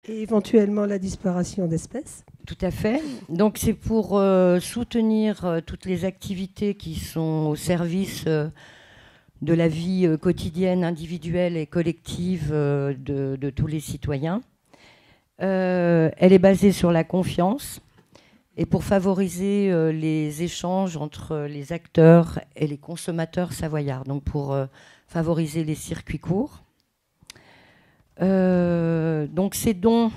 Et éventuellement la disparition d'espèces. Tout à fait. Donc c'est pour soutenir toutes les activités qui sont au service de la vie quotidienne, individuelle et collective de tous les citoyens. Elle est basée sur la confiance et pour favoriser les échanges entre les acteurs et les consommateurs savoyards, donc pour favoriser les circuits courts. Donc ces dons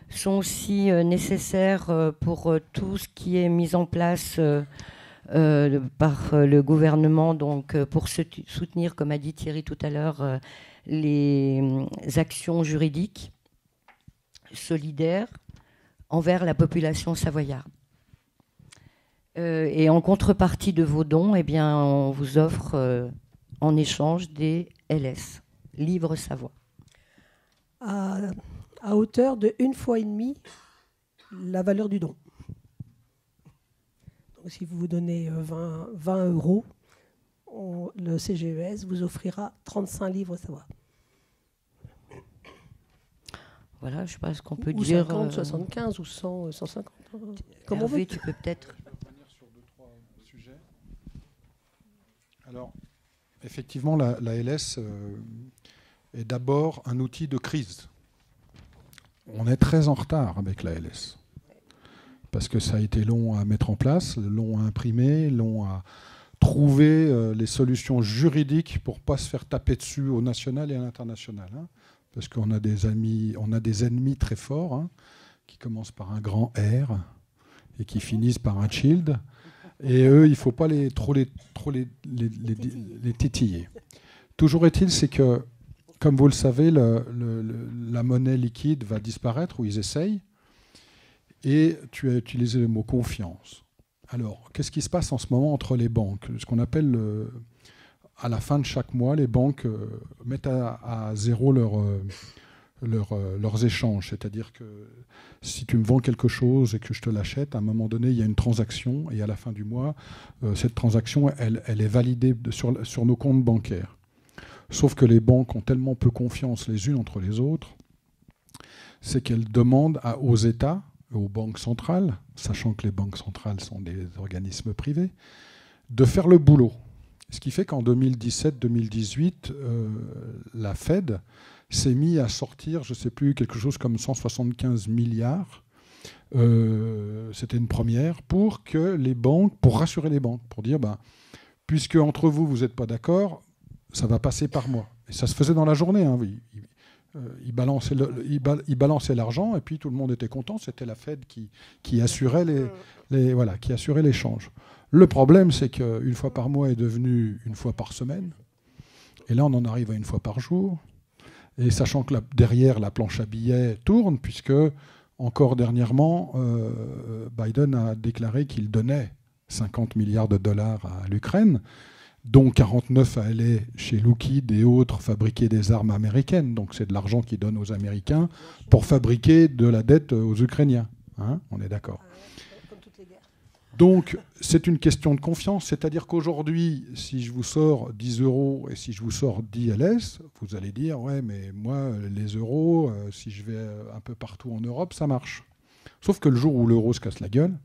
sont aussi nécessaires pour tout ce qui est mis en place par le gouvernement, donc pour soutenir, comme a dit Thierry tout à l'heure, les actions juridiques solidaires envers la population savoyarde. Et en contrepartie de vos dons, eh bien, on vous offre en échange des LS, livres Savoie. À hauteur de 1,5 fois la valeur du don. Donc, si vous vous donnez 20 euros, le CGES vous offrira 35 livres Savoie. Voilà, je ne sais pas ce qu'on peut ou dire. 50, 75 ou 100, 150. Comment Hervé, tu peux peut-être revenir sur 2-3 sujets. Alors, effectivement, la LS est d'abord un outil de crise. On est très en retard avec la LS. Parce que ça a été long à mettre en place, long à imprimer, long à trouver les solutions juridiques pour ne pas se faire taper dessus au national et à l'international. Hein. Parce qu'on a des ennemis très forts, hein, qui commencent par un grand R et qui finissent par un Child. Et eux, il ne faut pas trop les titiller. Toujours est-il, c'est que, comme vous le savez, la monnaie liquide va disparaître, ou ils essayent. Et tu as utilisé le mot confiance. Alors, qu'est-ce qui se passe en ce moment entre les banques ? Ce qu'on appelle, à la fin de chaque mois, les banques mettent à zéro leurs échanges. C'est-à-dire que si tu me vends quelque chose et que je te l'achète, à un moment donné, il y a une transaction. Et à la fin du mois, cette transaction, elle est validée sur nos comptes bancaires. Sauf que les banques ont tellement peu confiance les unes entre les autres, c'est qu'elles demandent aux États, aux banques centrales, sachant que les banques centrales sont des organismes privés, de faire le boulot. Ce qui fait qu'en 2017-2018, la Fed s'est mise à sortir, je ne sais plus, quelque chose comme 175 milliards. C'était une première pour rassurer les banques, pour dire, puisque entre vous, vous n'êtes pas d'accord, ça va passer par moi. Et ça se faisait dans la journée. Hein, oui. Il balançait l'argent et puis tout le monde était content. C'était la Fed qui assurait qui assurait l'échange. Le problème, c'est qu'une fois par mois est devenu une fois par semaine. Et là, on en arrive à une fois par jour. Et sachant que derrière, la planche à billets tourne, puisque encore dernièrement, Biden a déclaré qu'il donnait 50 milliards de dollars à l'Ukraine, dont 49 à aller chez Lockheed et autres fabriquer des armes américaines. Donc c'est de l'argent qu'ils donnent aux Américains pour fabriquer de la dette aux Ukrainiens. Hein, on est d'accord. Donc c'est une question de confiance. C'est-à-dire qu'aujourd'hui, si je vous sors 10 euros et si je vous sors 10 LS, vous allez dire, ouais, mais moi, les euros, si je vais un peu partout en Europe, ça marche. Sauf que le jour où l'euro se casse la gueule,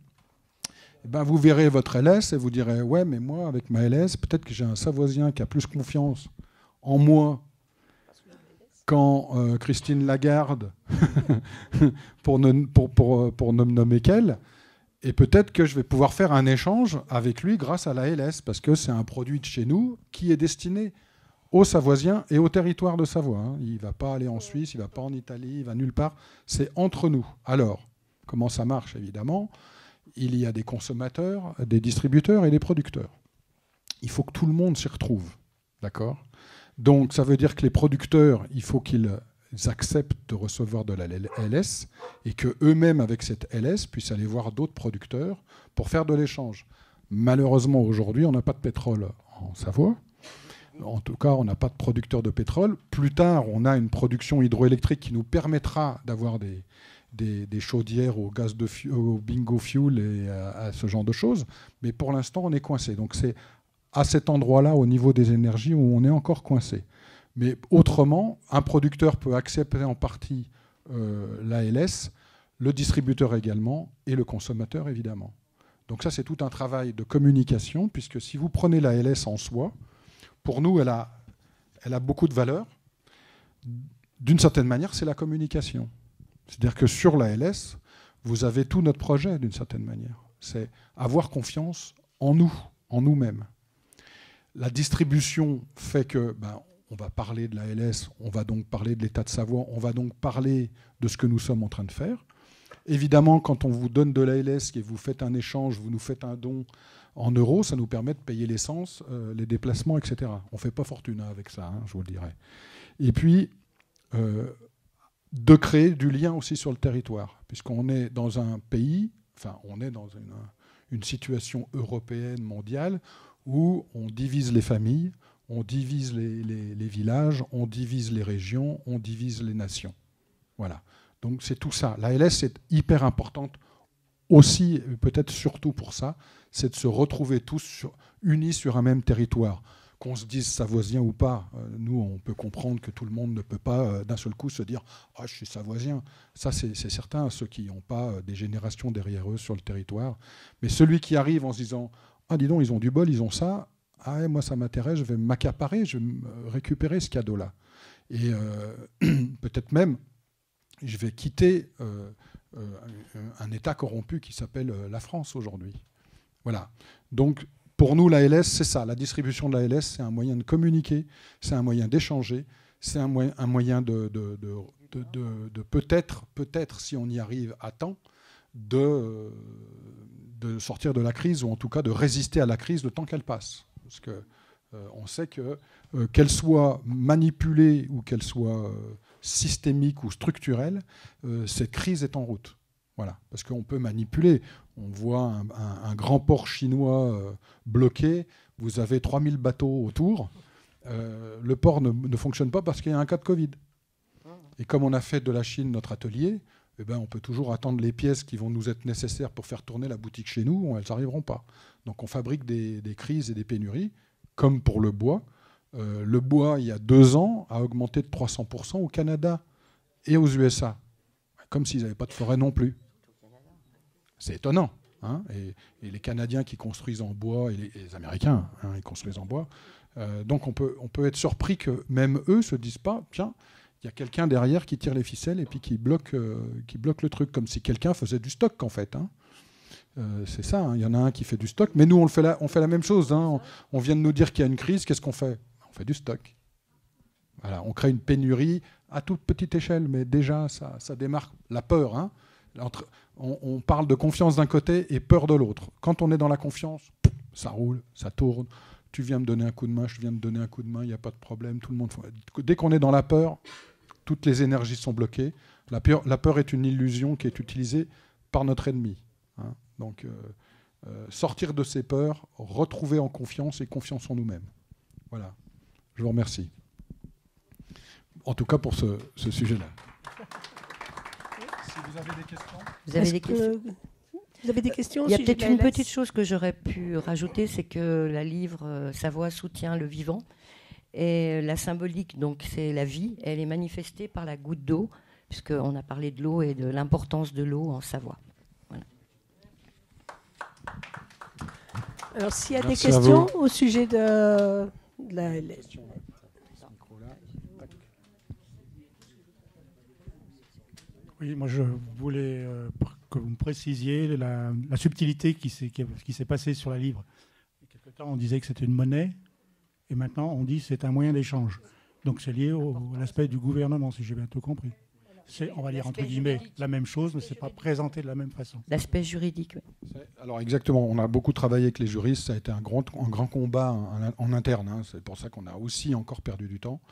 vous verrez votre LS et vous direz, ouais, mais moi, avec ma LS, peut-être que j'ai un Savoisien qui a plus confiance en moi qu'en Christine Lagarde, pour ne nommer qu'elle. Et peut-être que je vais pouvoir faire un échange avec lui grâce à la LS, parce que c'est un produit de chez nous qui est destiné aux Savoisiens et au territoire de Savoie. Hein. Il ne va pas aller en Suisse, il ne va pas en Italie, il va nulle part. C'est entre nous. Alors, comment ça marche, évidemment ? Il y a des consommateurs, des distributeurs et des producteurs. Il faut que tout le monde s'y retrouve. D'accord ? Donc, ça veut dire que les producteurs, il faut qu'ils acceptent de recevoir de la LS et qu'eux-mêmes, avec cette LS, puissent aller voir d'autres producteurs pour faire de l'échange. Malheureusement, aujourd'hui, on n'a pas de pétrole en Savoie. En tout cas, on n'a pas de producteur de pétrole. Plus tard, on a une production hydroélectrique qui nous permettra d'avoir des chaudières au gaz au bingo fuel et à ce genre de choses. Mais pour l'instant, on est coincé. Donc c'est à cet endroit-là, au niveau des énergies, où on est encore coincé. Mais autrement, un producteur peut accepter en partie l'ALS, le distributeur également et le consommateur évidemment. Donc ça, c'est tout un travail de communication, puisque si vous prenez l'ALS en soi, pour nous, elle a beaucoup de valeur. D'une certaine manière, c'est la communication. C'est-à-dire que sur l'ALS, vous avez tout notre projet d'une certaine manière. C'est avoir confiance en nous, en nous-mêmes. La distribution fait que, on va parler de l'ALS, on va donc parler de l'état de Savoie, on va donc parler de ce que nous sommes en train de faire. Évidemment, quand on vous donne de l'ALS et vous faites un échange, vous nous faites un don en euros, ça nous permet de payer l'essence, les déplacements, etc. On ne fait pas fortune avec ça, je vous le dirai. Et puis, de créer du lien aussi sur le territoire, puisqu'on est dans un pays, on est dans une situation européenne, mondiale, où on divise les familles, on divise les villages, on divise les régions, on divise les nations. Voilà. Donc c'est tout ça. La LS est hyper importante aussi, peut-être surtout pour ça, c'est de se retrouver tous unis sur un même territoire. Qu'on se dise savoisien ou pas, nous on peut comprendre que tout le monde ne peut pas d'un seul coup se dire « Ah, je suis savoisien ». Ça c'est certain, ceux qui n'ont pas des générations derrière eux sur le territoire. Mais celui qui arrive en se disant « Ah, dis donc, ils ont du bol, ils ont ça. Ah, ouais, moi ça m'intéresse, je vais m'accaparer, je vais récupérer ce cadeau-là. » Et peut-être même, je vais quitter un État corrompu qui s'appelle la France aujourd'hui. Voilà. Donc, pour nous, la LS, c'est ça. La distribution de la LS, c'est un moyen de communiquer, c'est un moyen d'échanger, c'est un moyen de peut-être, si on y arrive à temps, de sortir de la crise, ou en tout cas de résister à la crise le temps qu'elle passe. Parce que on sait que qu'elle soit manipulée ou qu'elle soit systémique ou structurelle, cette crise est en route. Voilà, parce qu'on peut manipuler. On voit un grand port chinois bloqué, vous avez 3000 bateaux autour, le port ne fonctionne pas parce qu'il y a un cas de Covid. Et comme on a fait de la Chine notre atelier, on peut toujours attendre les pièces qui vont nous être nécessaires pour faire tourner la boutique chez nous, elles n'arriveront pas. Donc on fabrique des crises et des pénuries, comme pour le bois. Le bois, il y a 2 ans, a augmenté de 300% au Canada et aux USA, comme s'ils n'avaient pas de forêt non plus. C'est étonnant. Hein, et les Canadiens qui construisent en bois, et les Américains, ils construisent en bois. Donc on peut être surpris que même eux ne se disent pas, tiens, il y a quelqu'un derrière qui tire les ficelles et puis qui bloque le truc, comme si quelqu'un faisait du stock en fait. Hein. C'est ça, il y en a un qui fait du stock, mais nous on fait la même chose. Hein. On vient de nous dire qu'il y a une crise, qu'est-ce qu'on fait? On fait du stock. Voilà, on crée une pénurie à toute petite échelle, mais déjà ça démarque la peur. Hein. On parle de confiance d'un côté et peur de l'autre. Quand on est dans la confiance, ça roule, ça tourne. Tu viens me donner un coup de main, je viens me donner un coup de main, il n'y a pas de problème. Tout le monde. Dès qu'on est dans la peur, toutes les énergies sont bloquées. La peur est une illusion qui est utilisée par notre ennemi. Hein. Donc, sortir de ces peurs, retrouver en confiance et confiance en nous-mêmes. Voilà. Je vous remercie. En tout cas pour ce sujet-là. Si vous avez des questions. Vous avez des questions? Vous avez des questions? Il y a peut-être une petite chose que j'aurais pu rajouter, c'est que la livre Savoie soutient le vivant. Et la symbolique, donc c'est la vie, elle est manifestée par la goutte d'eau, puisqu'on a parlé de l'eau et de l'importance de l'eau en Savoie. Voilà. Alors s'il y a des questions au sujet de la... Oui, moi je voulais que vous me précisiez la subtilité qui s'est passée sur la livre. Il y a quelque temps, on disait que c'était une monnaie, et maintenant on dit que c'est un moyen d'échange. Donc c'est lié à l'aspect du gouvernement, si j'ai bien tout compris. C'est, on va dire entre guillemets, la même chose, mais ce n'est pas présenté de la même façon. L'aspect juridique, oui. Alors exactement, on a beaucoup travaillé avec les juristes, ça a été un grand combat en interne. Hein. C'est pour ça qu'on a aussi encore perdu du temps.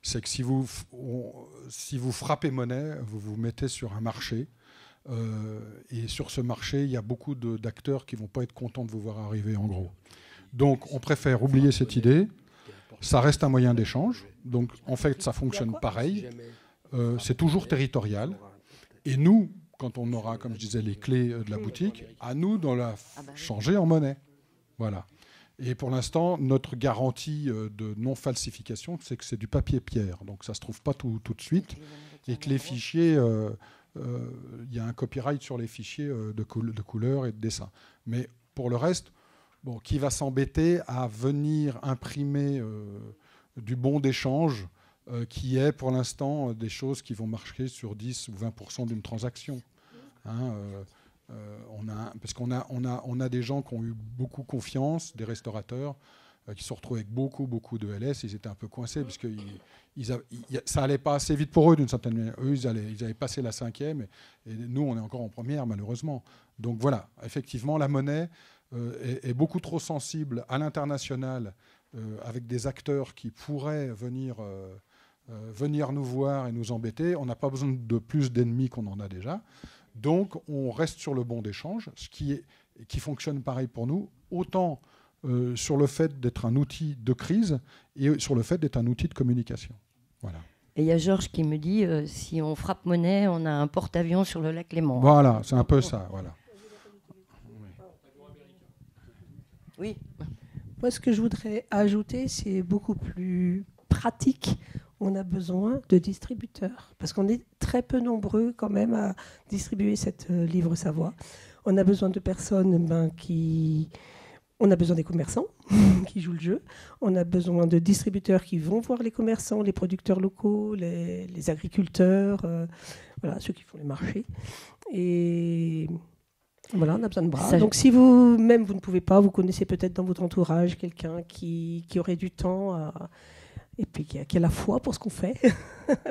C'est que si vous frappez monnaie, vous vous mettez sur un marché. Et sur ce marché, il y a beaucoup d'acteurs qui ne vont pas être contents de vous voir arriver, en gros. Donc, on préfère oublier cette idée. Ça reste un moyen d'échange. Donc, en fait, ça fonctionne pareil. C'est toujours territorial. Et nous, quand on aura, comme je disais, les clés de la boutique, à nous de la changer en monnaie. Voilà. Et pour l'instant, notre garantie de non-falsification, c'est que c'est du papier pierre. Donc ça ne se trouve pas tout de suite. Et que les fichiers, y a un copyright sur les fichiers de couleurs et de dessins. Mais pour le reste, bon, qui va s'embêter à venir imprimer du bon d'échange qui est pour l'instant des choses qui vont marcher sur 10 ou 20% d'une transaction, hein, parce qu'on a des gens qui ont eu beaucoup confiance, des restaurateurs qui se sont retrouvés avec beaucoup de LS. Ils étaient un peu coincés parce que ça allait pas assez vite pour eux d'une certaine manière. Eux, ils avaient passé la 5e et nous, on est encore en première, malheureusement. Donc voilà, effectivement, la monnaie est beaucoup trop sensible à l'international avec des acteurs qui pourraient venir nous voir et nous embêter. On n'a pas besoin de plus d'ennemis qu'on en a déjà. Donc, on reste sur le bon d'échange, ce qui fonctionne pareil pour nous, autant sur le fait d'être un outil de crise et sur le fait d'être un outil de communication. Voilà. Et il y a Georges qui me dit, si on frappe monnaie, on a un porte-avions sur le lac Léman. Voilà, c'est un peu ça. Voilà. Oui. Moi, ce que je voudrais ajouter, c'est beaucoup plus pratique. On a besoin de distributeurs, parce qu'on est très peu nombreux quand même à distribuer cette livre Savoie. On a besoin de personnes On a besoin des commerçants qui jouent le jeu. On a besoin de distributeurs qui vont voir les commerçants, les producteurs locaux, les agriculteurs, voilà, ceux qui font les marchés. Et voilà, on a besoin de bras. Donc si vous-même, vous ne pouvez pas, vous connaissez peut-être dans votre entourage quelqu'un qui aurait du temps et puis qui a la foi pour ce qu'on fait.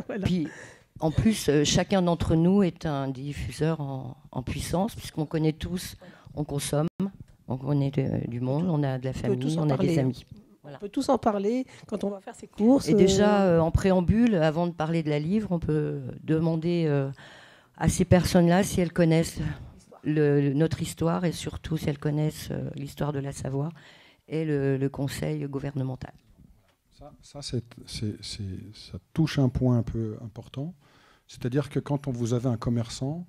Voilà. Puis, en plus, chacun d'entre nous est un diffuseur en puissance, puisqu'on connaît tous, on consomme, on connaît du monde, on a de la famille, on a des amis. Voilà. On peut tous en parler quand on va faire ses courses. Et déjà, en préambule, avant de parler de la livre, on peut demander à ces personnes-là si elles connaissent notre histoire et surtout si elles connaissent l'histoire de la Savoie et le conseil gouvernemental. Ça touche un point un peu important. C'est-à-dire que quand vous avez un commerçant,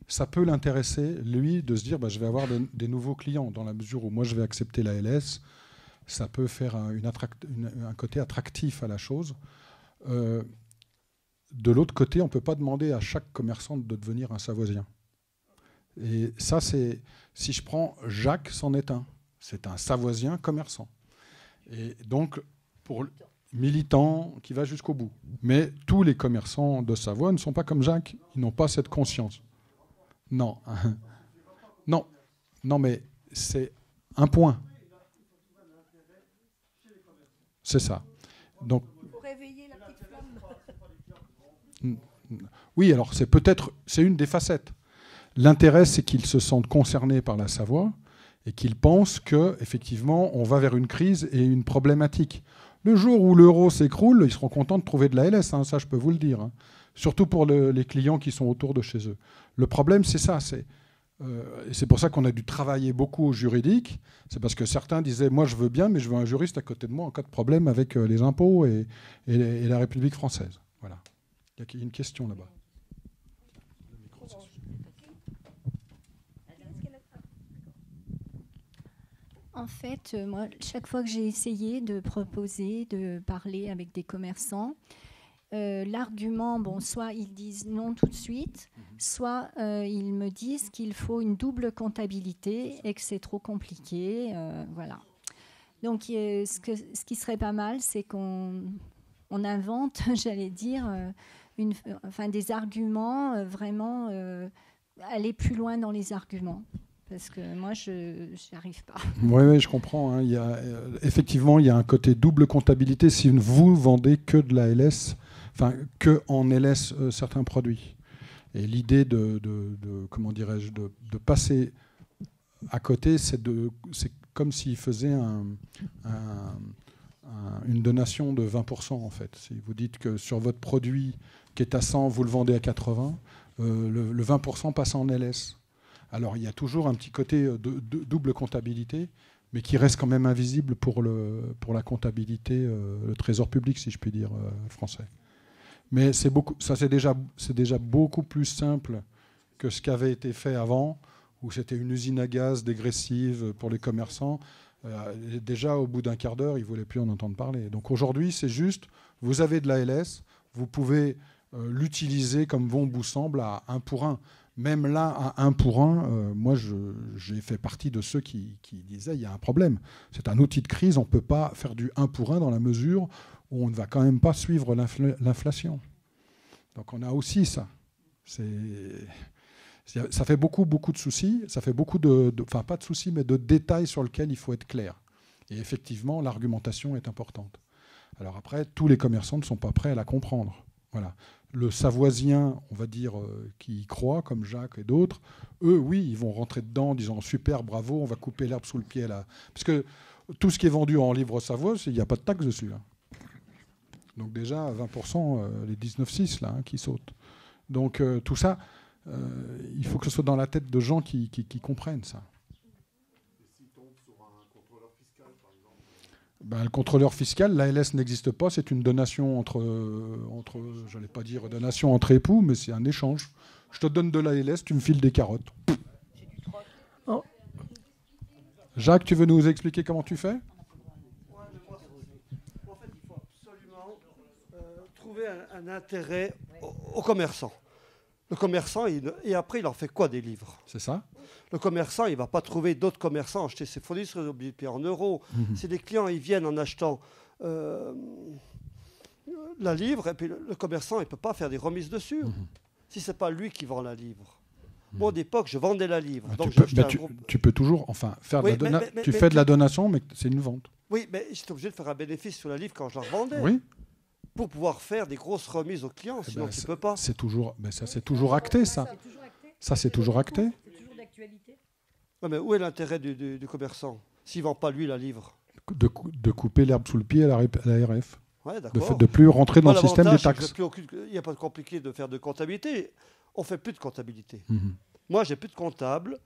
ça peut l'intéresser, lui, de se dire je vais avoir des nouveaux clients. Dans la mesure où moi, je vais accepter la LS, ça peut faire un côté attractif à la chose. De l'autre côté, on ne peut pas demander à chaque commerçant de devenir un Savoisien. Et ça, si je prends Jacques, c'en est un. C'est un Savoisien commerçant. Et donc, pour militant qui va jusqu'au bout. Mais tous les commerçants de Savoie ne sont pas comme Jacques. Ils n'ont pas cette conscience. Non. Non, mais c'est un point. C'est ça. Donc, pour réveiller la petite flamme. Oui, alors c'est une des facettes. L'intérêt, c'est qu'ils se sentent concernés par la Savoie et qu'ils pensent qu'effectivement, on va vers une crise et une problématique. Le jour où l'euro s'écroule, ils seront contents de trouver de la LS, hein, ça je peux vous le dire. Hein. Surtout pour les clients qui sont autour de chez eux. Le problème, c'est ça. C'est pour ça qu'on a dû travailler beaucoup au juridique. C'est parce que certains disaient, moi je veux bien, mais je veux un juriste à côté de moi en cas de problème avec les impôts et la République française. Voilà. Il y a une question là-bas. En fait, moi, chaque fois que j'ai essayé de proposer, de parler avec des commerçants, l'argument, soit ils disent non tout de suite, soit ils me disent qu'il faut une double comptabilité et que c'est trop compliqué. Voilà. Donc, ce qui serait pas mal, c'est qu'on invente, j'allais dire, des arguments, vraiment aller plus loin dans les arguments. Parce que moi, je n'y arrive pas. Oui, je comprends. Hein. Effectivement, il y a un côté double comptabilité si vous vendez que de la LS, que en LS certains produits. Et l'idée de passer à côté, c'est comme s'il faisait une donation de 20% en fait. Si vous dites que sur votre produit qui est à 100, vous le vendez à 80, le 20% passe en LS. Alors, il y a toujours un petit côté de double comptabilité, mais qui reste quand même invisible pour la comptabilité, le trésor public, si je puis dire, français. Mais c'est déjà beaucoup plus simple que ce qui avait été fait avant, où c'était une usine à gaz dégressive pour les commerçants. Déjà, au bout d'un quart d'heure, ils ne voulaient plus en entendre parler. Donc aujourd'hui, c'est juste, vous avez de l'ALS, vous pouvez l'utiliser comme bon vous semble à 1 pour 1. Même là, à 1 pour 1, moi, j'ai fait partie de ceux qui disaient il y a un problème. C'est un outil de crise, on ne peut pas faire du 1 pour 1 dans la mesure où on ne va quand même pas suivre l'inflation. Donc on a aussi ça. Ça fait beaucoup de soucis, ça fait beaucoup enfin pas de soucis, mais de détails sur lesquels il faut être clair. Et effectivement, l'argumentation est importante. Alors après, tous les commerçants ne sont pas prêts à la comprendre. Voilà. Le Savoisien, on va dire, qui y croit, comme Jacques et d'autres, eux, oui, ils vont rentrer dedans en disant super, bravo, on va couper l'herbe sous le pied là. Parce que tout ce qui est vendu en livre Savoie, il n'y a pas de taxe dessus. Hein. Donc déjà, 20%, les 19,6 là, qui sautent. Donc tout ça, il faut que ce soit dans la tête de gens qui comprennent ça. Ben, le contrôleur fiscal, l'ALS n'existe pas, c'est une donation entre j'allais pas dire donation entre époux, mais c'est un échange. Je te donne de l'ALS, tu me files des carottes. Oh. Jacques, tu veux nous expliquer comment tu fais ? En fait, il faut absolument trouver un intérêt aux commerçants. Le commerçant, et après, il en fait quoi des livres ? C'est ça ? Le commerçant, il ne va pas trouver d'autres commerçants acheter ses fournisseurs en euros. Si les clients ils viennent en achetant la livre, et puis le commerçant, il ne peut pas faire des remises dessus. Si ce n'est pas lui qui vend la livre. Moi, d'époque, je vendais la livre. Donc tu peux toujours faire tu fais de la donation, mais c'est une vente. Oui, mais j'étais obligé de faire un bénéfice sur la livre quand je la revendais. Oui. Pour pouvoir faire des grosses remises aux clients, sinon tu ne peux pas. C'est toujours acté, ça. Ça, c'est toujours acté. C'est toujours d'actualité. Ouais, mais où est l'intérêt du commerçant s'il ne vend pas lui la livre ? De couper l'herbe sous le pied à la RF. Ouais, d'accord. De plus rentrer dans le système des taxes. Il n'y a pas de compliqué de faire de comptabilité. On ne fait plus de comptabilité. Moi, j'ai plus de comptable,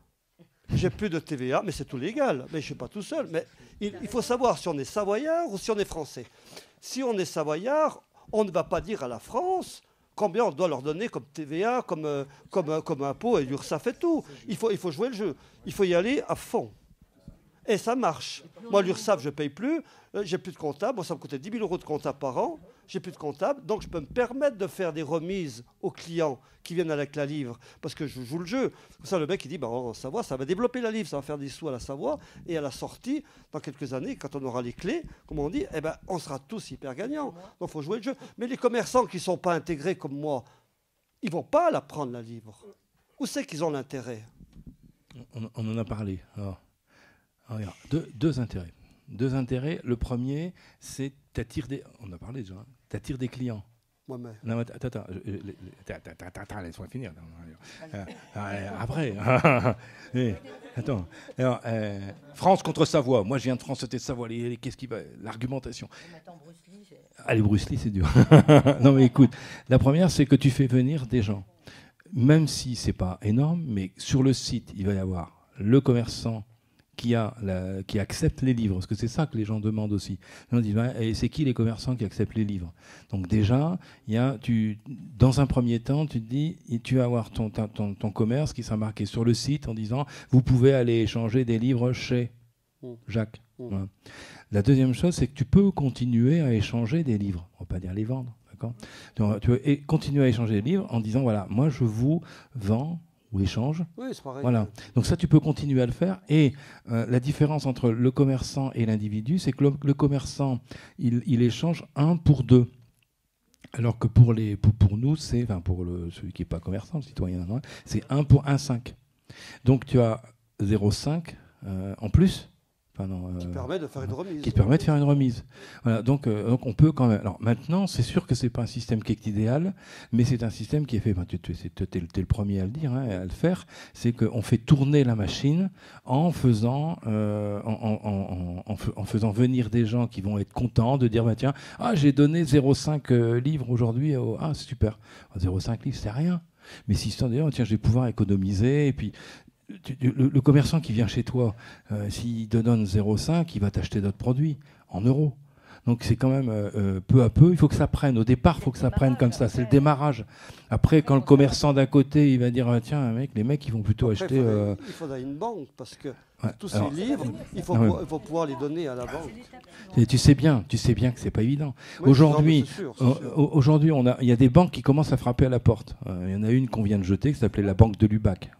j'ai plus de TVA, mais c'est tout légal. Mais je ne suis pas tout seul. Mais il faut savoir si on est savoyard ou si on est français. Si on est savoyard, on ne va pas dire à la France combien on doit leur donner comme TVA, comme impôt, et l'URSSAF et tout. Il faut jouer le jeu. Il faut y aller à fond. Et ça marche. Moi, l'URSSAF, je ne paye plus. J'ai plus de comptable. Moi, ça me coûtait 10 000 € de comptable par an. J'ai plus de comptable. Donc, je peux me permettre de faire des remises aux clients qui viennent avec la livre. Parce que je joue le jeu. Comme ça, le mec, il dit, en Savoie, ça va développer la livre. Ça va faire des sous à la Savoie. Et à la sortie, dans quelques années, quand on aura les clés, comme on dit, on sera tous hyper gagnants. Donc, il faut jouer le jeu. Mais les commerçants qui ne sont pas intégrés comme moi, ils ne vont pas la prendre, la livre. Où c'est qu'ils ont l'intérêt ? On en a parlé. Alors, regarde, deux intérêts. Deux intérêts. Le premier, c'est t'attires des. On a parlé déjà. T'attires des clients. Ouais, mais... Non, attends, laisse-moi finir. Après. Attends. Alors, France contre Savoie. Moi, je viens de France, c'était Savoie. Qu'est-ce qui va ? L'argumentation. Allez, Bruce Lee, c'est dur. Non, mais écoute. La première, c'est que tu fais venir des gens. Même si c'est pas énorme, mais sur le site, il va y avoir le commerçant qui accepte les livres, parce que c'est ça que les gens demandent aussi. Les gens disent, et c'est qui les commerçants qui acceptent les livres ? Donc déjà, dans un premier temps, tu te dis, tu vas avoir ton commerce qui sera marqué sur le site en disant, vous pouvez aller échanger des livres chez Jacques. Voilà. La deuxième chose, c'est que tu peux continuer à échanger des livres. On ne va pas dire les vendre, d'accord ? Donc, tu peux continuer à échanger des livres en disant, voilà, moi je vous vends ou échange. Oui, c'est pareil. Voilà. Donc ça, tu peux continuer à le faire. Et la différence entre le commerçant et l'individu, c'est que le commerçant, il échange 1 pour 2. Alors que pour nous, pour celui qui n'est pas commerçant, le citoyen, c'est 1 pour 1,5. Donc tu as 0,5 en plus. Qui permet de faire une remise. Qui permet de faire une remise. Voilà, donc on peut quand même. Alors maintenant, c'est sûr que c'est pas un système qui est idéal, mais c'est un système qui est fait. T'es le premier à le dire, à le faire. C'est qu'on fait tourner la machine en faisant venir des gens qui vont être contents de dire tiens, j'ai donné 0,5 livres aujourd'hui. C'est super. 0,5 livres, c'est rien. Mais si d'ailleurs, tiens, je vais pouvoir économiser et puis. Le commerçant qui vient chez toi, s'il te donne 0,5, il va t'acheter d'autres produits en euros. Donc c'est quand même peu à peu, il faut que ça prenne. Au départ, il faut que ça prenne comme ça, c'est le démarrage. Après, quand le commerçant d'un côté, il va dire tiens, les mecs, ils vont plutôt acheter... Il faudra une banque, parce que Ouais. Tous ces livres, il faut pouvoir les donner à la banque. Et tu sais bien que c'est pas évident. Oui, aujourd'hui, sûr. Aujourd'hui, il y a des banques qui commencent à frapper à la porte. Il y en a une qu'on vient de jeter, qui s'appelait la Banque de Lubac.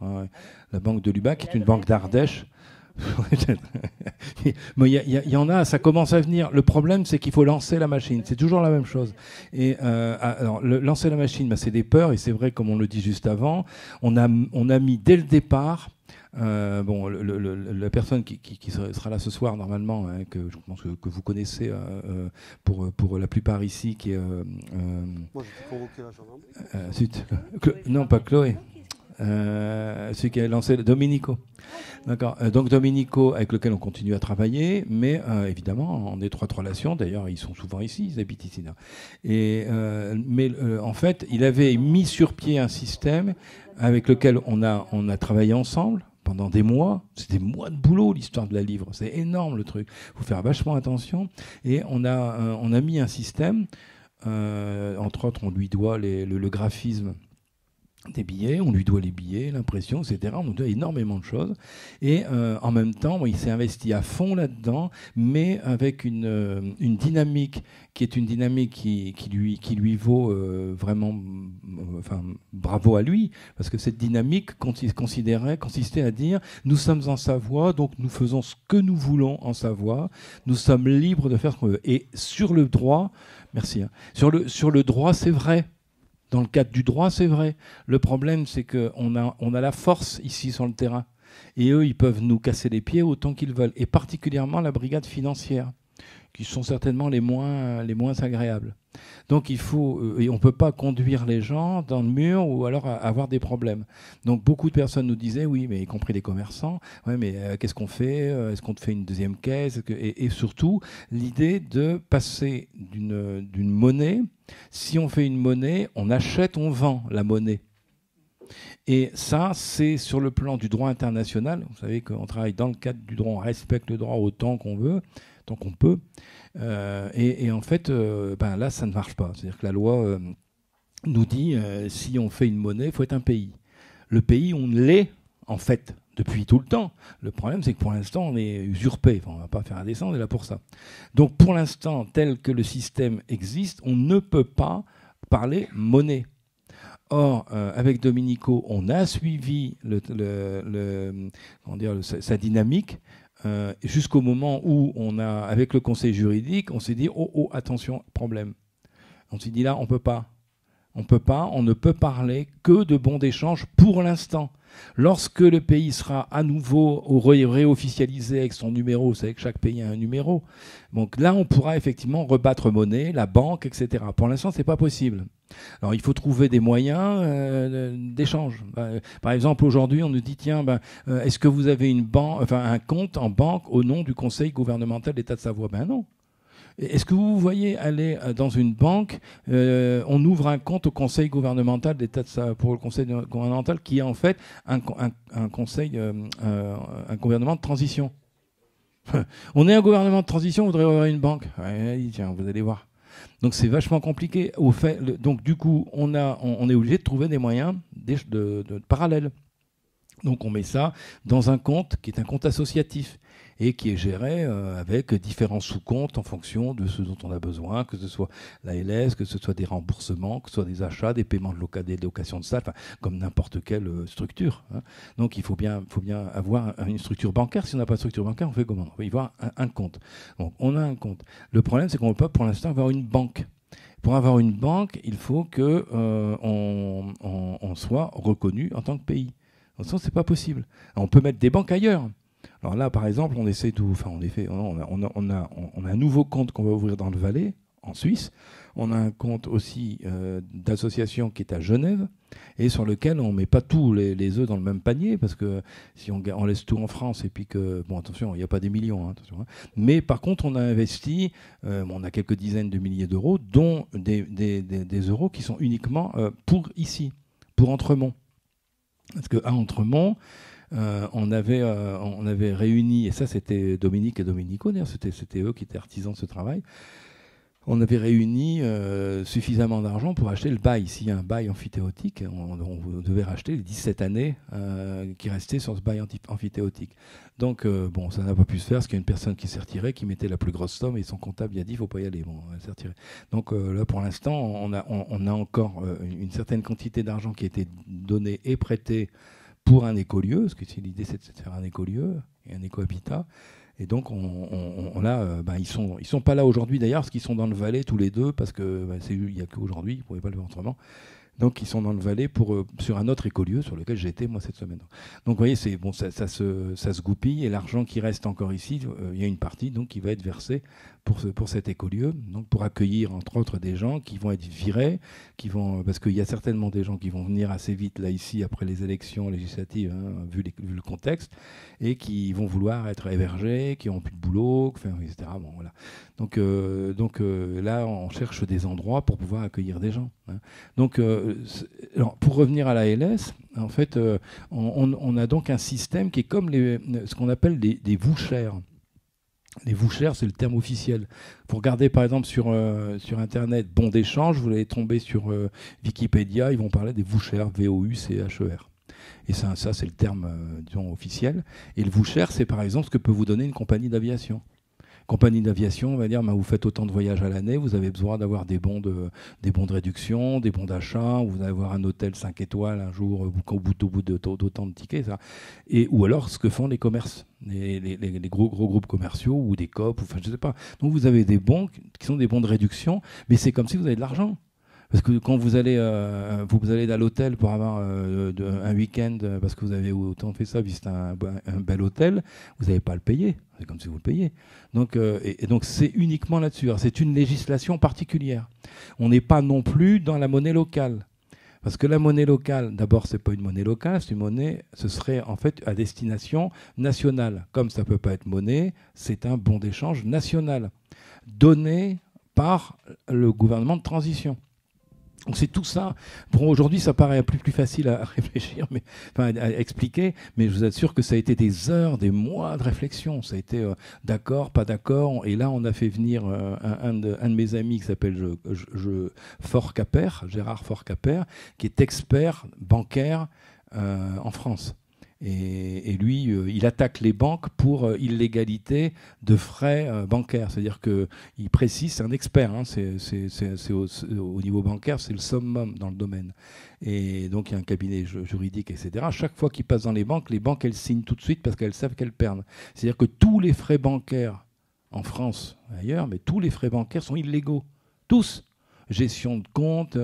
La Banque de Lubac est une banque d'Ardèche. Mais il y en a, ça commence à venir. Le problème, c'est qu'il faut lancer la machine. C'est toujours la même chose. Et alors, lancer la machine, c'est des peurs. Et c'est vrai, comme on le dit juste avant, on a mis dès le départ. La personne qui sera là ce soir normalement, que je pense que vous connaissez pour la plupart ici, qui est moi j'ai convoqué la gendarmerie. Non, pas Chloé. Celui qui a lancé Domenico. D'accord. Donc Domenico, avec lequel on continue à travailler, mais évidemment en étroite relation. D'ailleurs, ils sont souvent ici, ils habitent ici. Là. Mais en fait, il avait mis sur pied un système avec lequel on a travaillé ensemble pendant des mois. C'est des mois de boulot, l'histoire de la livre. C'est énorme le truc. Il faut faire vachement attention. Et on a mis un système. Entre autres, on lui doit le graphisme des billets, on lui doit les billets, l'impression, etc. On nous doit énormément de choses. Et en même temps, il s'est investi à fond là-dedans, mais avec une dynamique qui est une dynamique qui lui vaut vraiment, bravo à lui, parce que cette dynamique consistait à dire, nous sommes en Savoie, donc nous faisons ce que nous voulons en Savoie, nous sommes libres de faire ce qu'on veut. Et sur le droit, merci, sur le droit, c'est vrai. Dans le cadre du droit, c'est vrai. Le problème, c'est qu'on a la force ici sur le terrain. Et eux, ils peuvent nous casser les pieds autant qu'ils veulent. Et particulièrement la brigade financière, qui sont certainement les moins agréables. Donc et on ne peut pas conduire les gens dans le mur ou alors avoir des problèmes. Donc beaucoup de personnes nous disaient, oui, mais y compris les commerçants, ouais, mais qu'est-ce qu'on fait ? Est-ce qu'on te fait une deuxième caisse ? Et surtout, l'idée de passer d'une monnaie, si on fait une monnaie, on achète, on vend la monnaie. Et ça, c'est sur le plan du droit international. Vous savez qu'on travaille dans le cadre du droit, on respecte le droit autant qu'on veut, tant qu'on peut. Et en fait, là, ça ne marche pas. C'est-à-dire que la loi nous dit, si on fait une monnaie, il faut être un pays. Le pays, on l'est, en fait, depuis tout le temps. Le problème, c'est que pour l'instant, on est usurpé. Enfin, on ne va pas faire un dessin, on est là pour ça. Donc, pour l'instant, tel que le système existe, on ne peut pas parler monnaie. Or, avec Domenico, on a suivi sa dynamique jusqu'au moment où avec le conseil juridique, on s'est dit attention, problème. On s'est dit là, on ne peut parler que de bons d'échange pour l'instant. Lorsque le pays sera à nouveau réofficialisé avec son numéro, vous savez que chaque pays a un numéro, donc là on pourra effectivement rebattre monnaie, la banque, etc. Pour l'instant, c'est pas possible. Alors il faut trouver des moyens d'échange. Par exemple, aujourd'hui, on nous dit tiens, est-ce que vous avez un compte en banque au nom du Conseil gouvernemental d'État de Savoie ? Ben non. Est-ce que vous voyez aller dans une banque, on ouvre un compte au Conseil gouvernemental d'État de Savoie, pour le Conseil gouvernemental qui est en fait un gouvernement de transition. On est un gouvernement de transition, on voudrait ouvrir une banque. Ouais, tiens, vous allez voir. Donc c'est vachement compliqué. Donc du coup, on est obligé de trouver des moyens de parallèles. Donc on met ça dans un compte qui est un compte associatif et qui est géré avec différents sous-comptes en fonction de ce dont on a besoin, que ce soit l'ALS, que ce soit des remboursements, que ce soit des achats, des paiements des locations de salle, comme n'importe quelle structure. Donc il faut bien avoir une structure bancaire. Si on n'a pas de structure bancaire, on fait comment ? On va y avoir un compte. Donc on a un compte. Le problème, c'est qu'on ne peut pas pour l'instant avoir une banque. Pour avoir une banque, il faut qu'on soit reconnu en tant que pays. De toute façon, c'est pas possible. Alors, on peut mettre des banques ailleurs. Alors là, par exemple, on a un nouveau compte qu'on va ouvrir dans le Valais, en Suisse. On a un compte aussi d'association qui est à Genève et sur lequel on ne met pas tous les œufs dans le même panier parce que si on laisse tout en France et puis que, bon, attention, il n'y a pas des millions, attention, mais par contre, on a investi, on a quelques dizaines de milliers d'euros, dont des euros qui sont uniquement pour ici, pour Entremont. Parce qu'à Entremont, on avait réuni, et ça c'était Dominique et Domenico, d'ailleurs, c'était eux qui étaient artisans de ce travail, on avait réuni suffisamment d'argent pour acheter le bail. S'il y a un bail emphytéotique, on devait racheter les 17 années qui restaient sur ce bail emphytéotique. Donc, bon, ça n'a pas pu se faire parce qu'il y a une personne qui s'est retirée, qui mettait la plus grosse somme et son comptable il a dit il ne faut pas y aller. Bon, elle s'est retirée. Donc là, pour l'instant, on a encore une certaine quantité d'argent qui a été donnée et prêtée pour un écolieu, parce que l'idée c'est de faire un écolieu et un éco-habitat. Et donc, ils sont pas là aujourd'hui d'ailleurs, parce qu'ils sont dans le Valais tous les deux, parce que il n'y a qu'aujourd'hui, ils ne pouvaient pas le faire autrement. Donc, ils sont dans le Valais sur un autre écolieu sur lequel j'ai été, moi, cette semaine. Donc, vous voyez, ça se goupille, et l'argent qui reste encore ici, il y a une partie donc, qui va être versée pour cet écolieu, donc pour accueillir, entre autres, des gens qui vont être virés, parce qu'il y a certainement des gens qui vont venir assez vite, là, ici, après les élections législatives, hein, vu le contexte, et qui vont vouloir être hébergés, qui n'ont plus de boulot, etc. Bon, voilà. Donc là, on cherche des endroits pour pouvoir accueillir des gens. Hein. Donc, alors, pour revenir à la LS, en fait, on a donc un système qui est comme ce qu'on appelle des vouchères. Les vouchères, c'est le terme officiel. Vous regardez par exemple sur Internet, bon d'échange, vous allez tomber sur Wikipédia, ils vont parler des vouchères, V-O-U-C-H-E-R. Et ça c'est le terme disons, officiel. Et le voucher, c'est par exemple ce que peut vous donner une compagnie d'aviation. Compagnie d'aviation, on va dire, vous faites autant de voyages à l'année, vous avez besoin d'avoir des bons de réduction, des bons d'achat, vous allez avoir un hôtel 5 étoiles un jour au bout d'autant de tickets. Ça. Ou alors ce que font les commerces, les gros groupes commerciaux ou des COP, enfin je sais pas. Donc vous avez des bons qui sont des bons de réduction, mais c'est comme si vous avez de l'argent. Parce que quand vous allez à l'hôtel pour avoir un week-end, parce que vous avez autant fait ça, visiter un bel hôtel, vous n'allez pas le payer. C'est comme si vous le payiez. Donc, et donc c'est uniquement là-dessus. Alors, c'est une législation particulière. On n'est pas non plus dans la monnaie locale. Parce que la monnaie locale, d'abord, c'est pas une monnaie locale, c'est une monnaie, ce serait en fait à destination nationale. Comme ça peut pas être monnaie, c'est un bon d'échange national, donné par le gouvernement de transition. Donc c'est tout ça. Pour aujourd'hui, ça paraît plus facile à réfléchir, à expliquer, mais je vous assure que ça a été des heures, des mois de réflexion. Ça a été d'accord, pas d'accord. Et là, on a fait venir un de mes amis qui s'appelle Gérard Faure-Capper, qui est expert bancaire en France. Et lui, il attaque les banques pour illégalité de frais bancaires. C'est-à-dire qu'il précise, c'est un expert, hein, au niveau bancaire, c'est le summum dans le domaine. Et donc il y a un cabinet juridique, etc. Chaque fois qu'il passe dans les banques, elles signent tout de suite parce qu'elles savent qu'elles perdent. C'est-à-dire que tous les frais bancaires, en France, ailleurs, mais tous les frais bancaires sont illégaux. Tous. Gestion de compte,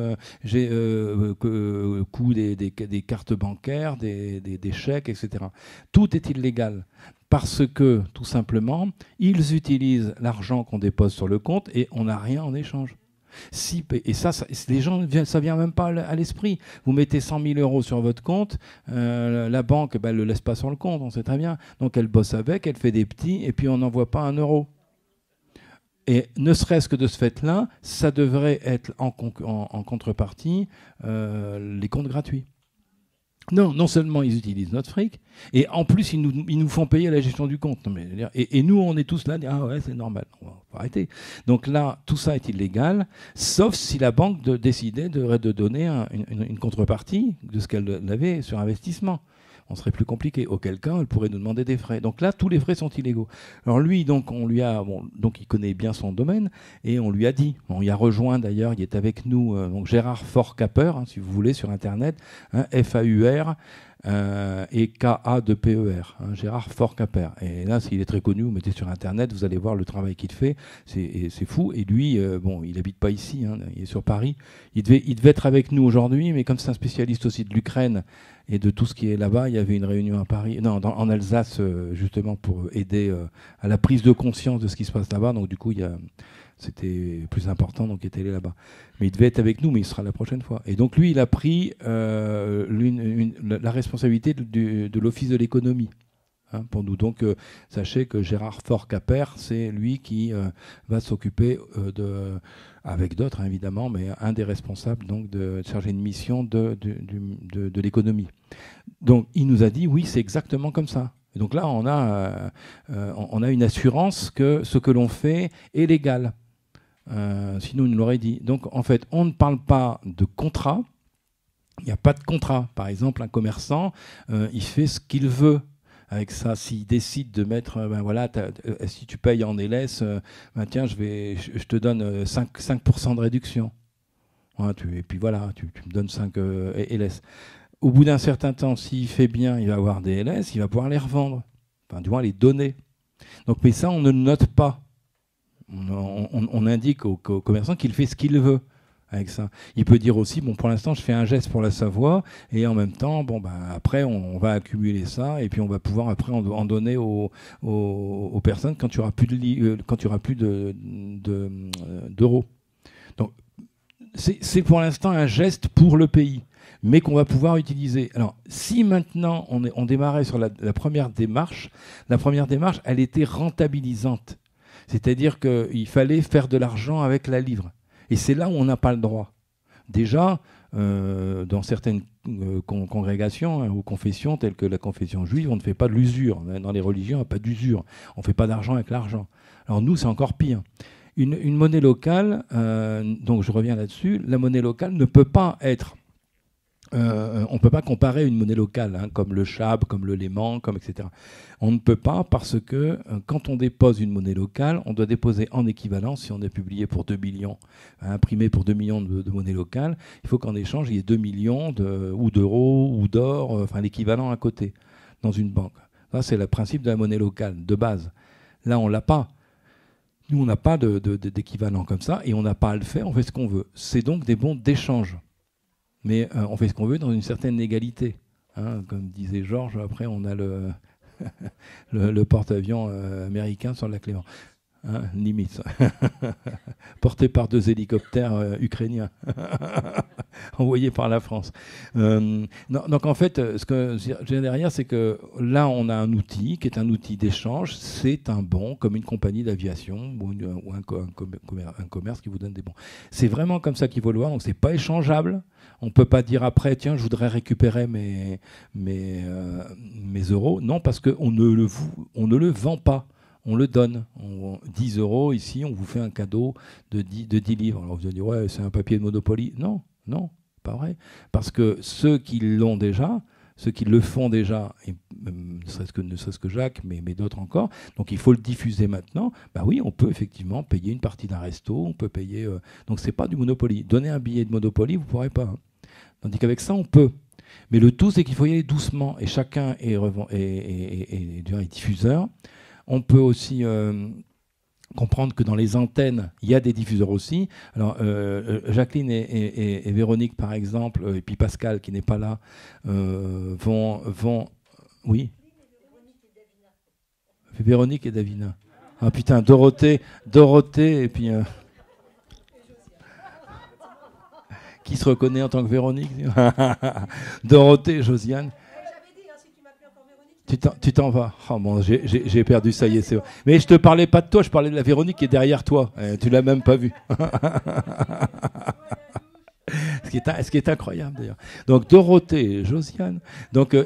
coût des cartes bancaires, des chèques, etc. Tout est illégal parce que, tout simplement, ils utilisent l'argent qu'on dépose sur le compte et on n'a rien en échange. Et ça, les gens, ça vient même pas à l'esprit. Vous mettez 100 000 euros sur votre compte, la banque, elle ne le laisse pas sur le compte, on sait très bien. Donc elle bosse avec, elle fait des petits et puis on n'envoie pas 1 euro. Et ne serait-ce que de ce fait-là, ça devrait être en contrepartie les comptes gratuits. Non seulement ils utilisent notre fric, et en plus ils nous font payer la gestion du compte. Et nous, on est tous là, ah ouais, c'est normal, on va arrêter. Donc là, tout ça est illégal, sauf si la banque décidait de donner une contrepartie de ce qu'elle avait sur investissement. On serait plus compliqué. Auquel cas, elle pourrait nous demander des frais. Donc là, tous les frais sont illégaux. Alors lui, donc, donc il connaît bien son domaine et on lui a dit. On y a rejoint d'ailleurs. Il est avec nous, donc Gérard Faure-Capper, hein, si vous voulez, sur Internet, hein, F-A-U-R. Et K-A-2-P-E-R, hein, Gérard Faure-Capper. Et là, s'il est très connu, vous mettez sur Internet, vous allez voir le travail qu'il fait, c'est fou. Et lui, il n'habite pas ici, hein, il est sur Paris. Il devait être avec nous aujourd'hui, mais comme c'est un spécialiste aussi de l'Ukraine et de tout ce qui est là-bas, il y avait une réunion à Paris, en Alsace, justement pour aider à la prise de conscience de ce qui se passe là-bas. Donc du coup, c'était plus important, donc il était allé là-bas. Mais il devait être avec nous, mais il sera la prochaine fois. Et donc lui, il a pris la responsabilité de l'Office de l'économie, hein, pour nous. Donc sachez que Gérard Faure-Capper, c'est lui qui va s'occuper avec d'autres, hein, évidemment, mais un des responsables donc de chargé de mission de l'économie. Donc il nous a dit, oui, c'est exactement comme ça. Et donc là, on a une assurance que ce que l'on fait est légal. Sinon, il nous l'aurait dit. Donc, en fait, on ne parle pas de contrat. Il n'y a pas de contrat. Par exemple, un commerçant, il fait ce qu'il veut avec ça. S'il décide de mettre, si tu payes en LS, tiens, je te donne 5% de réduction. Ouais, et puis voilà, tu me donnes 5 LS. Au bout d'un certain temps, s'il fait bien, il va avoir des LS, il va pouvoir les revendre. Enfin, du moins, les donner. Donc, mais ça, on ne le note pas. On indique au commerçant qu'il fait ce qu'il veut avec ça. Il peut dire aussi, bon, pour l'instant, je fais un geste pour la Savoie, et en même temps, après, on va accumuler ça, et puis on va pouvoir après en donner aux personnes quand il n'y aura plus d'euros. Donc, c'est pour l'instant un geste pour le pays, mais qu'on va pouvoir utiliser. Alors, si maintenant on démarrait sur la première démarche, elle était rentabilisante. C'est-à-dire qu'il fallait faire de l'argent avec la livre. Et c'est là où on n'a pas le droit. Déjà, dans certaines congrégations ou confessions, telles que la confession juive, on ne fait pas de l'usure. Dans les religions, il n'y a pas d'usure. On ne fait pas d'argent avec l'argent. Alors nous, c'est encore pire. Une monnaie locale, donc je reviens là-dessus, la monnaie locale ne peut pas être... on ne peut pas comparer une monnaie locale, comme le chab, comme le léman, etc. On ne peut pas parce que quand on dépose une monnaie locale, on doit déposer en équivalent, si on est publié pour 2 millions, imprimé pour 2 millions de monnaies locales, il faut qu'en échange, il y ait 2 millions ou d'euros ou d'or, l'équivalent à côté, dans une banque. Ça, c'est le principe de la monnaie locale, de base. Là, on ne l'a pas. Nous, on n'a pas d'équivalent comme ça, et on n'a pas à le faire, on fait ce qu'on veut. C'est donc des bons d'échange. Mais on fait ce qu'on veut dans une certaine égalité. Comme disait Georges, après on a le porte-avions américain sur le lac Léman. Limite. Porté par 2 hélicoptères ukrainiens, envoyés par la France. Donc en fait, ce que j'ai derrière, c'est que là, on a un outil qui est un outil d'échange. C'est un bon, comme une compagnie d'aviation ou un commerce qui vous donne des bons. C'est vraiment comme ça qu'il faut le voir. Donc c'est pas échangeable. On ne peut pas dire après, tiens, je voudrais récupérer mes euros. Non, parce qu'on ne le vend pas. On le donne. 10 euros ici, on vous fait un cadeau de 10 livres. Alors vous allez dire, ouais, c'est un papier de Monopoly. Non, pas vrai. Parce que ceux qui l'ont déjà, ceux qui le font déjà, et ne serait-ce que Jacques, mais d'autres encore, donc il faut le diffuser maintenant. Oui, on peut effectivement payer une partie d'un resto, on peut payer... donc c'est pas du Monopoly. Donner un billet de Monopoly, vous ne pourrez pas. Tandis qu'avec ça, on peut. Mais le tout, c'est qu'il faut y aller doucement. Et chacun est diffuseur. On peut aussi comprendre que dans les antennes, il y a des diffuseurs aussi. Alors, Jacqueline et Véronique, par exemple, et puis Pascal, qui n'est pas là, vont... Oui. Véronique et Davina. Ah putain, Dorothée, et puis... qui se reconnaît en tant que Véronique? Dorothée, Josiane. Tu t'en vas. Oh bon, j'ai perdu, ça y est, c'est vrai. Mais je te parlais pas de toi, je parlais de la Véronique qui est derrière toi. Tu l'as même pas vue. Ce qui est incroyable d'ailleurs. Donc Dorothée, Josiane,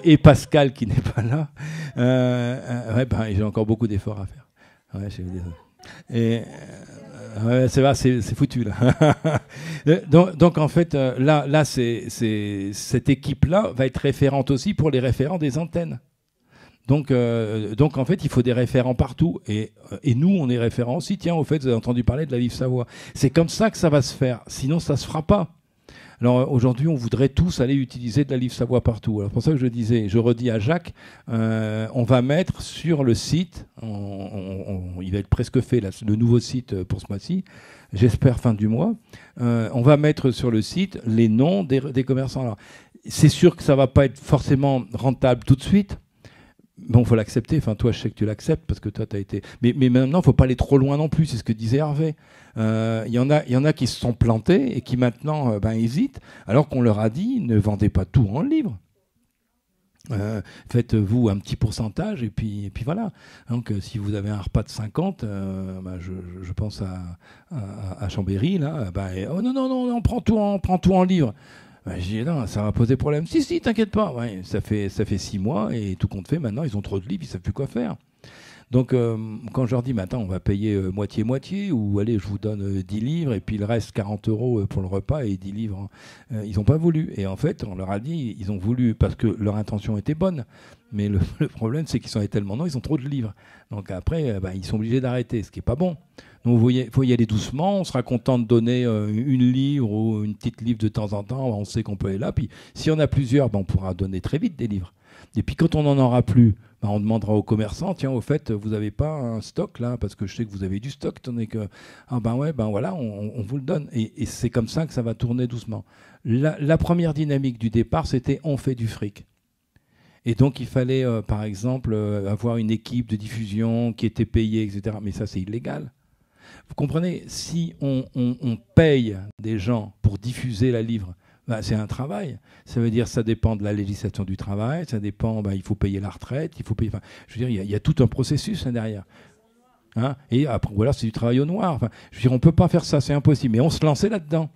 et Pascal qui n'est pas là. J'ai encore beaucoup d'efforts à faire. Ouais, et c'est vrai, c'est foutu là. donc en fait, là, cette équipe-là va être référente aussi pour les référents des antennes. Donc en fait, il faut des référents partout. Et nous, on est référents aussi. Tiens, au fait, vous avez entendu parler de la Livre Savoie. C'est comme ça que ça va se faire. Sinon, ça ne se fera pas. Alors aujourd'hui, on voudrait tous aller utiliser de la Livre Savoie partout. Alors pour ça que je redis à Jacques, on va mettre sur le site, il va être presque fait, là, le nouveau site pour ce mois-ci, j'espère fin du mois, on va mettre sur le site les noms des commerçants. Alors, c'est sûr que ça ne va pas être forcément rentable tout de suite. Bon, il faut l'accepter. Enfin, toi, je sais que tu l'acceptes parce que toi, tu as été... Mais maintenant, il ne faut pas aller trop loin non plus. C'est ce que disait Hervé. Il y en a qui se sont plantés et qui maintenant hésitent, alors qu'on leur a dit, ne vendez pas tout en livre. Faites-vous un petit pourcentage et puis voilà. Donc, si vous avez un repas de 50, je pense à Chambéry, là, oh non, on prend tout en livre. J'ai dit, non, ça va poser problème. Si, t'inquiète pas. Ouais, ça fait 6 mois et tout compte fait, maintenant, ils ont trop de livres, ils ne savent plus quoi faire. Donc, quand je leur dis, attends, on va payer moitié-moitié, ou allez, je vous donne 10 livres, et puis il reste 40 € pour le repas et 10 livres, ils n'ont pas voulu. Et en fait, on leur a dit, ils ont voulu, parce que leur intention était bonne. Mais le problème, c'est qu'ils sont allés tellement non, ils ont trop de livres. Donc après, ils sont obligés d'arrêter, ce qui n'est pas bon. Donc vous voyez, il faut y aller doucement. On sera content de donner une livre ou une petite livre de temps en temps. On sait qu'on peut aller là. Puis si on a plusieurs, on pourra donner très vite des livres. Et puis quand on n'en aura plus, on demandera aux commerçants, tiens, au fait, vous n'avez pas un stock là, parce que je sais que vous avez du stock, tandis que, voilà, on vous le donne. Et c'est comme ça que ça va tourner doucement. La première dynamique du départ, c'était on fait du fric. Et donc, il fallait, par exemple, avoir une équipe de diffusion qui était payée, etc. Mais ça, c'est illégal. Vous comprenez, si on paye des gens pour diffuser la livre, c'est un travail. Ça veut dire que ça dépend de la législation du travail, ça dépend, il faut payer la retraite, il faut payer... je veux dire, il y a tout un processus là derrière. Hein, et après, voilà, c'est du travail au noir. Je veux dire, on ne peut pas faire ça, c'est impossible. Mais on se lançait là-dedans.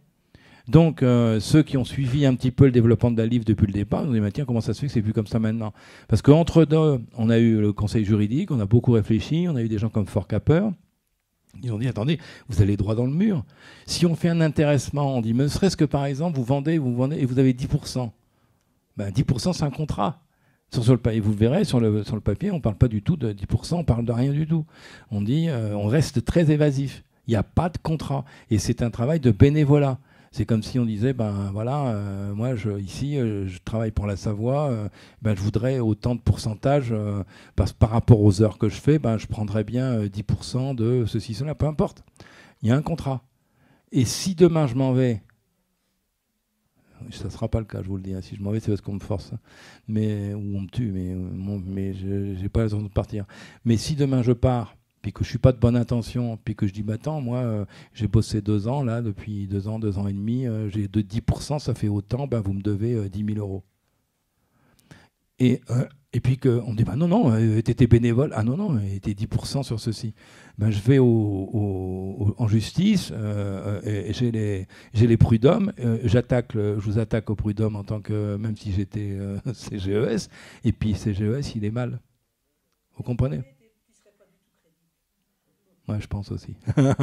Donc, ceux qui ont suivi un petit peu le développement de la livre depuis le départ, ils ont dit, tiens, comment ça se fait que c'est plus comme ça maintenant? Parce qu'entre deux, on a eu le conseil juridique, on a beaucoup réfléchi, on a eu des gens comme Fort Capper. Ils ont dit, attendez, vous allez droit dans le mur. Si on fait un intéressement, on dit, ne serait-ce que par exemple, vous vendez et vous avez 10%. 10%, c'est un contrat. Et vous le verrez, sur le papier, on ne parle pas du tout de 10%, on parle de rien du tout. On dit, on reste très évasif. Il n'y a pas de contrat. Et c'est un travail de bénévolat. C'est comme si on disait, moi, je travaille pour la Savoie, je voudrais autant de pourcentage, parce que par rapport aux heures que je fais, je prendrais bien 10% de ceci, cela, peu importe. Il y a un contrat. Et si demain je m'en vais, ça ne sera pas le cas, je vous le dis, si je m'en vais, c'est parce qu'on me force, ou on me tue, mais je n'ai pas raison de partir. Mais si demain je pars, puis que je ne suis pas de bonne intention, puis que je dis, attends, moi, j'ai bossé 2 ans, là, depuis 2 ans et demi, j'ai de 10%, ça fait autant, vous me devez 10 000 €. Et puis qu'on me dit, non, t'étais bénévole. Ah non, t'es 10% sur ceci. Je vais en justice, et j'ai les prud'hommes, je vous attaque au prud'homme en tant que, même si j'étais CGES, et puis CGES, il est mal. Vous comprenez? Ouais, je pense aussi. Non,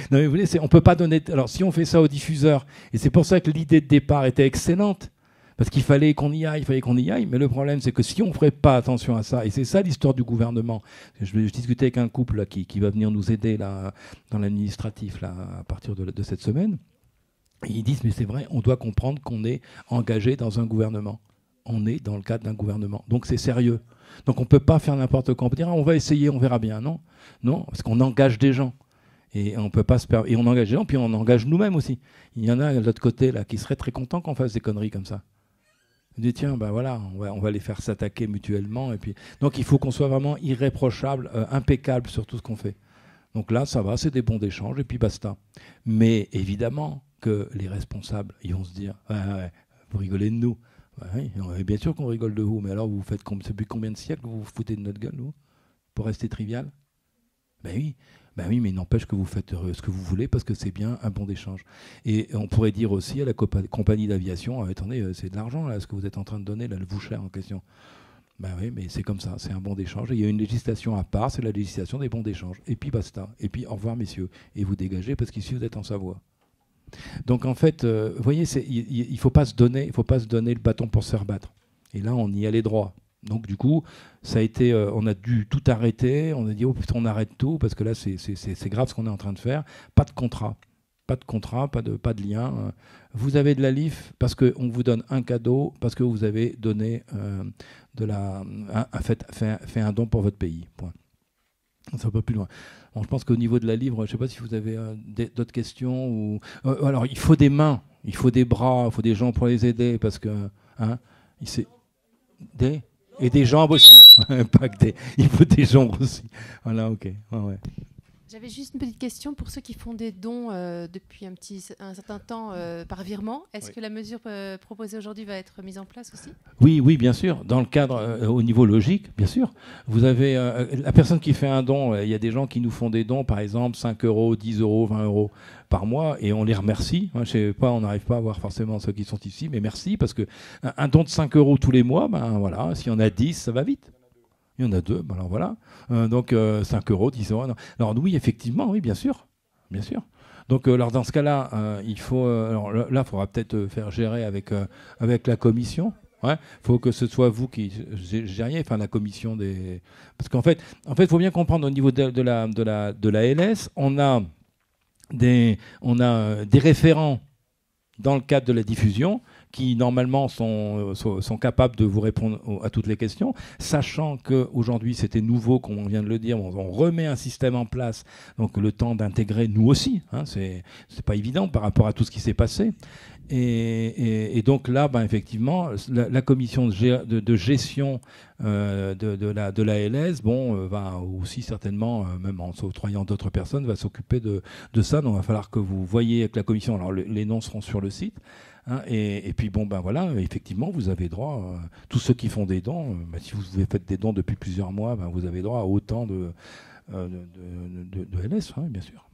mais vous voyez, on peut pas donner. Alors, si on fait ça aux diffuseurs, et c'est pour ça que l'idée de départ était excellente, parce qu'il fallait qu'on y aille, mais le problème, c'est que si on ne ferait pas attention à ça, et c'est ça l'histoire du gouvernement. Je discutais avec un couple là, qui va venir nous aider là, dans l'administratif là, à partir de cette semaine, et ils disent, mais c'est vrai, on doit comprendre qu'on est engagé dans un gouvernement. On est dans le cadre d'un gouvernement. Donc c'est sérieux. Donc on ne peut pas faire n'importe quoi. On peut dire, on va essayer, on verra bien. Non, parce qu'on engage des gens. Et on peut pas et on engage des gens, puis on engage nous-mêmes aussi. Il y en a de l'autre côté là, qui seraient très contents qu'on fasse des conneries comme ça. On dit, tiens, voilà, on va les faire s'attaquer mutuellement. Et puis... Donc il faut qu'on soit vraiment irréprochable, impeccable sur tout ce qu'on fait. Donc là, ça va, c'est des bons d'échange, et puis basta. Mais évidemment que les responsables, ils vont se dire, vous rigolez de nous. Oui, bien sûr qu'on rigole de vous, mais alors vous faites depuis combien de siècles vous vous foutez de notre gueule, vous, pour rester trivial? Oui, mais n'empêche que vous faites ce que vous voulez parce que c'est bien un bon d'échange. Et on pourrait dire aussi à la compagnie d'aviation, attendez, c'est de l'argent là, ce que vous êtes en train de donner, là, le voucher en question. Oui, mais c'est comme ça, c'est un bon d'échange. Et il y a une législation à part, c'est la législation des bons d'échange. Et puis basta. Et puis au revoir messieurs. Et vous dégagez parce qu'ici vous êtes en Savoie. Donc en fait, vous voyez, il faut pas se donner le bâton pour se faire battre. Et là, on y allait droit. Donc du coup, ça a été, on a dû tout arrêter. On a dit, oh putain, on arrête tout parce que là, c'est grave ce qu'on est en train de faire. Pas de contrat, pas de lien. Vous avez de la LIF parce qu'on vous donne un cadeau, parce que vous avez donné fait un don pour votre pays. Point. Ça va pas plus loin. Bon, je pense qu'au niveau de la livre, je ne sais pas si vous avez d'autres questions. Alors, il faut des mains, il faut des bras, il faut des gens pour les aider, parce que... et des jambes aussi. Pas que il faut des jambes aussi. Voilà, ok. Ouais. J'avais juste une petite question pour ceux qui font des dons depuis un certain temps par virement. Est-ce que la mesure proposée aujourd'hui va être mise en place aussi? Oui, bien sûr. Dans le cadre, au niveau logique, bien sûr. Vous avez la personne qui fait un don. Il y a des gens qui nous font des dons, par exemple, 5 €, 10 €, 20 € par mois, et on les remercie. Je sais pas, on n'arrive pas à voir forcément ceux qui sont ici, mais merci, parce que un don de 5 € tous les mois, voilà, si on a 10, ça va vite. Il y en a 2, alors voilà. Donc 5 €, 10 €. Alors oui, effectivement, oui, bien sûr. Bien sûr. Donc alors dans ce cas-là, il faut... alors là, il faudra peut-être faire gérer avec la commission. Il faut que ce soit vous qui gériez, enfin la commission des... Parce qu'en fait, il faut bien comprendre au niveau de la LS, on a des référents dans le cadre de la diffusion qui normalement sont capables de vous répondre à toutes les questions, sachant qu'aujourd'hui c'était nouveau, comme on vient de le dire, on remet un système en place, donc le temps d'intégrer nous aussi, c'est pas évident par rapport à tout ce qui s'est passé. Et donc là, effectivement, la commission de gestion de la LS, va aussi certainement, même en s'octroyant d'autres personnes, va s'occuper de ça. Donc il va falloir que vous voyez avec la commission. Alors les noms seront sur le site. Et puis voilà, effectivement, vous avez droit, tous ceux qui font des dons, si vous faites des dons depuis plusieurs mois, vous avez droit à autant de LS, bien sûr.